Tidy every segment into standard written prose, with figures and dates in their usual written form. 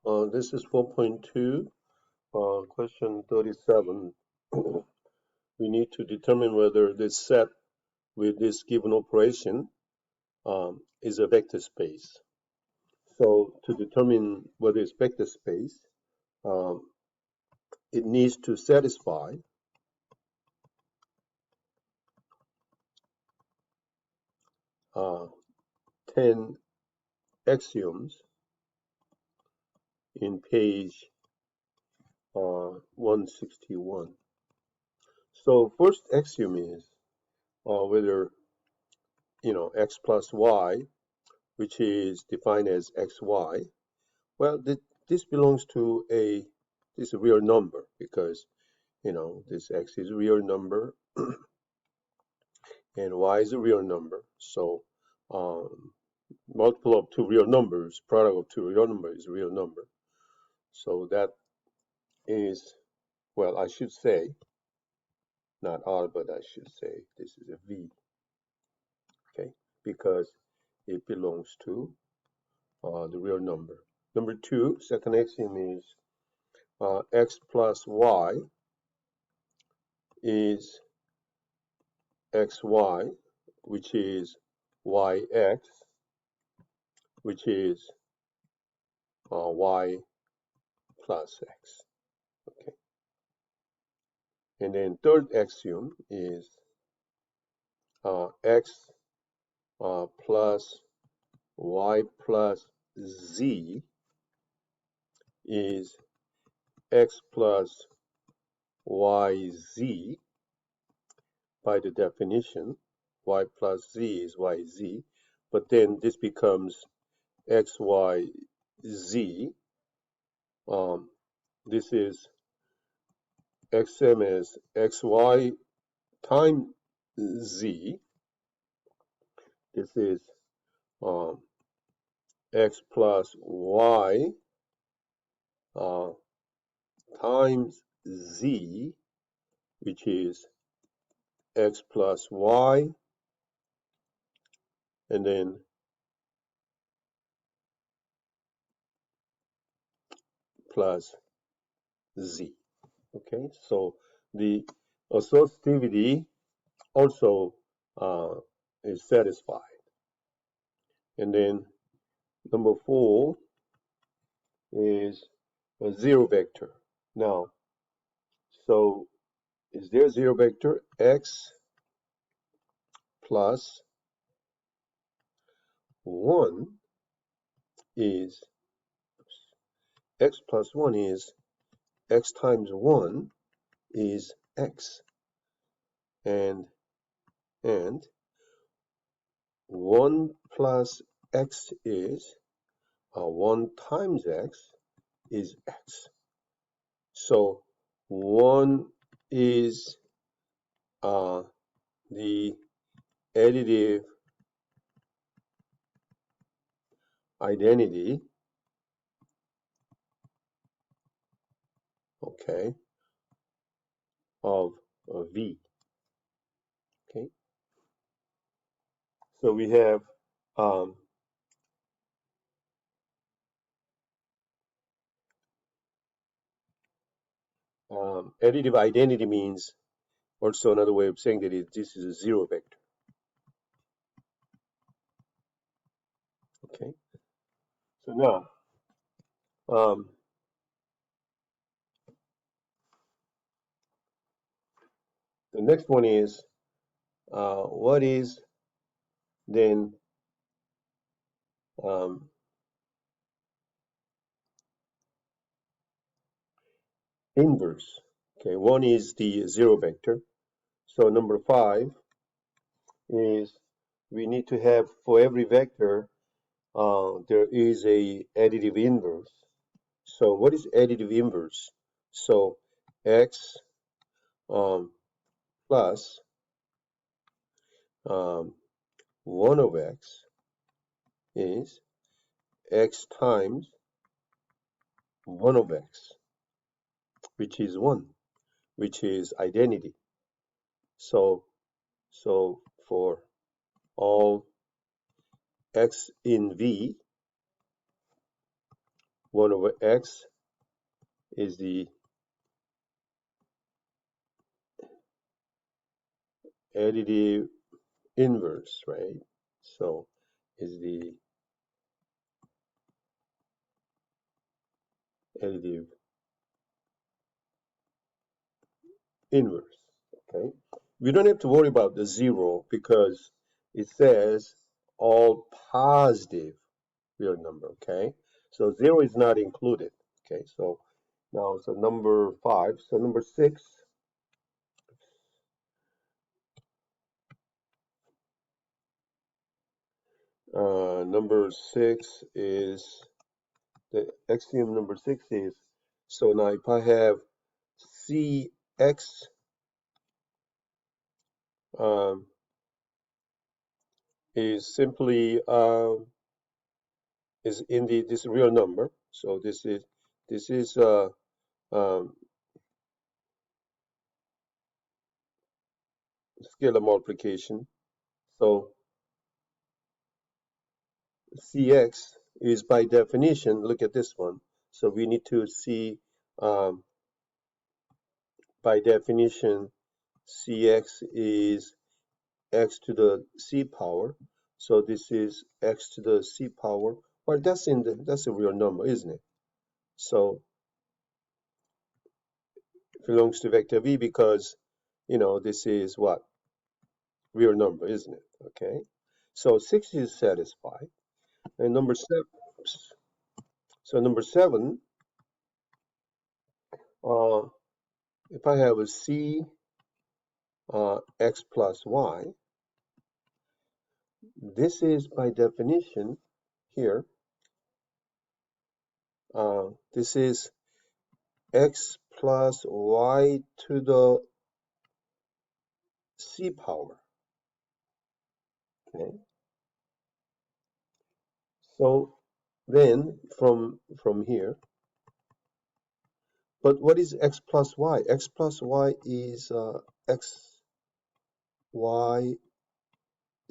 This is 4.2, question 37. We need to determine whether this set with this given operation is a vector space. So to determine whether it's vector space, um, it needs to satisfy 10 axioms in page 161. So first axiom is whether x plus y, which is defined as xy. Well, this belongs to this real number because this x is a real number and y is a real number. So multiple of two real numbers, product of two real numbers is a real number. So that is, well, I should say, not R, but I should say this is a V, okay, because it belongs to the real number. Number two, second axiom is x plus y is xy, which is yx, which is y plus x. Okay. And then third axiom is x plus y plus z is x plus yz. By the definition, y plus z is yz, but then this becomes xyz. This is xm as xy times z. This is x plus y times z, which is x plus y, and then plus z. Okay, so the associativity also is satisfied. And then number 4 is a zero vector. Now, so is there a zero vector? X plus 1 is x plus 1 is x times 1 is x, and 1 plus x is 1 times x is x. So 1 is the additive identity, okay, of V. Okay, so we have additive identity means also another way of saying that this is a zero vector. Okay, so now the next one is what is then inverse. Okay, one is the zero vector. So number 5 is we need to have for every vector there is a additive inverse. So what is additive inverse? So x plus 1 of x is x times 1 of x, which is 1, which is identity. So for all x in V, 1 over x is the additive inverse, right? So is the additive inverse, okay? We don't have to worry about the 0 because it says all positive real number, okay? So 0 is not included, okay? So now so number 5, so number 6, number 6 is, the axiom number 6 is, so now if I have Cx um, is simply is in this real number. So this is um, scalar multiplication. So Cx is by definition. Look at this one. So we need to see by definition Cx is x to the c power. So this is x to the c power. Well, that's a real number, isn't it? So it belongs to vector v because this is what real number, isn't it? Okay. So 6 is satisfied. And number 7. So number 7, uh, if I have a c x plus y, this is by definition here. This is x plus y to the c power. Okay. So then from here, but what is x plus y? X plus y is x y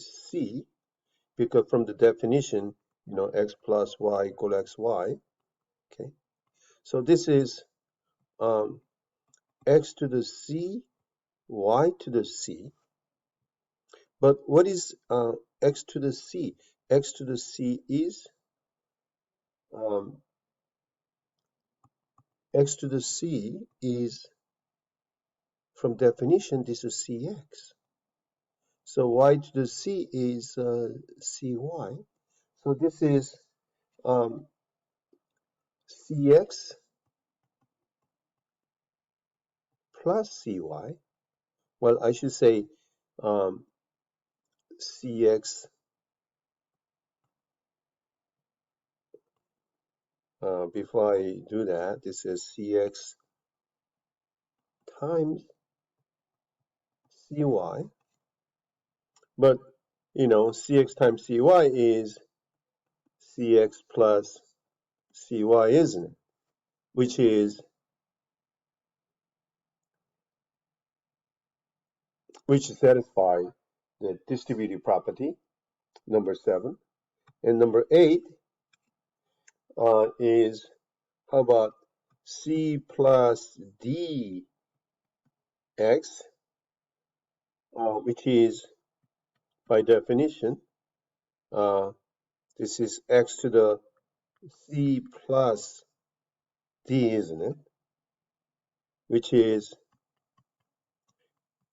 c, because from the definition, x plus y equal xy. Okay. So this is x to the c, y to the c. But what is x to the c? X to the c is x to the c is, from definition, this is cx. So y to the c is cy. So this is cx plus cy. Well, I should say cx before I do that. This is cx times cy. But cx times cy is cx plus cy, isn't it? Which satisfies the distributive property, number 7. And number 8 is, how about c plus dx, which is by definition, this is x to the c plus d, isn't it? Which is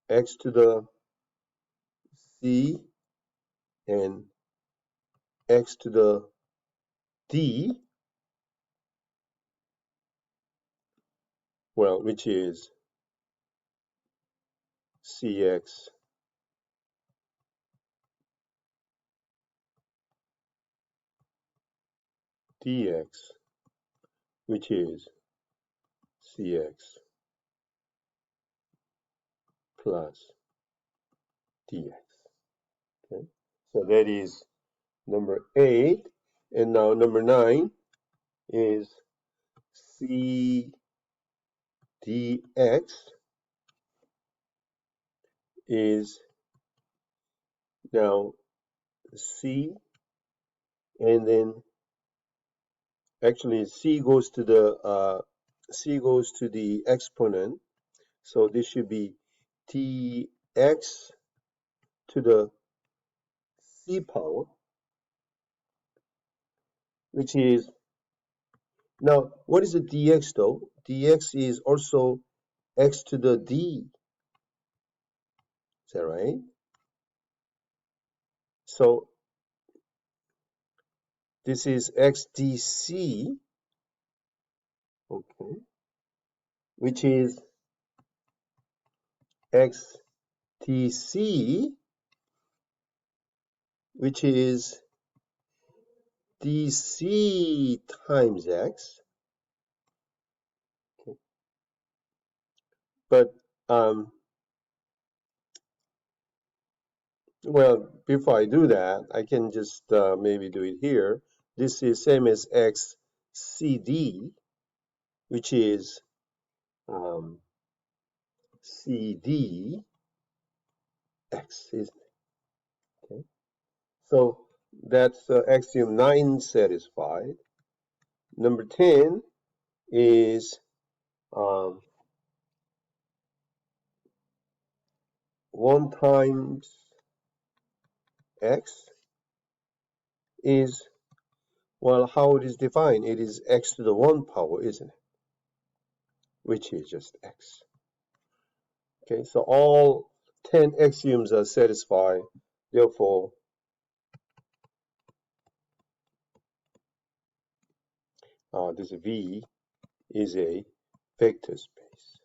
x to the c and x to the d, well, which is cx dx, which is cx plus dx. Okay, so that is number 8. And now number 9 is c dx is now c and then Actually, c goes to the exponent, so this should be tx to the c power, which is, now what is the dx though? Dx is also x to the d, is that right? So this is x dc, okay, which is x dc, which is dc times x. Okay. But well, before I do that, I can just maybe do it here. This is same as x cd, which is cd x, isn't it? Okay. So that's axiom 9 satisfied. Number 10 is 1 times x is, well, how it is defined? It is x to the 1 power, isn't it? Which is just x. Okay, so all 10 axioms are satisfied. Therefore, this V is a vector space.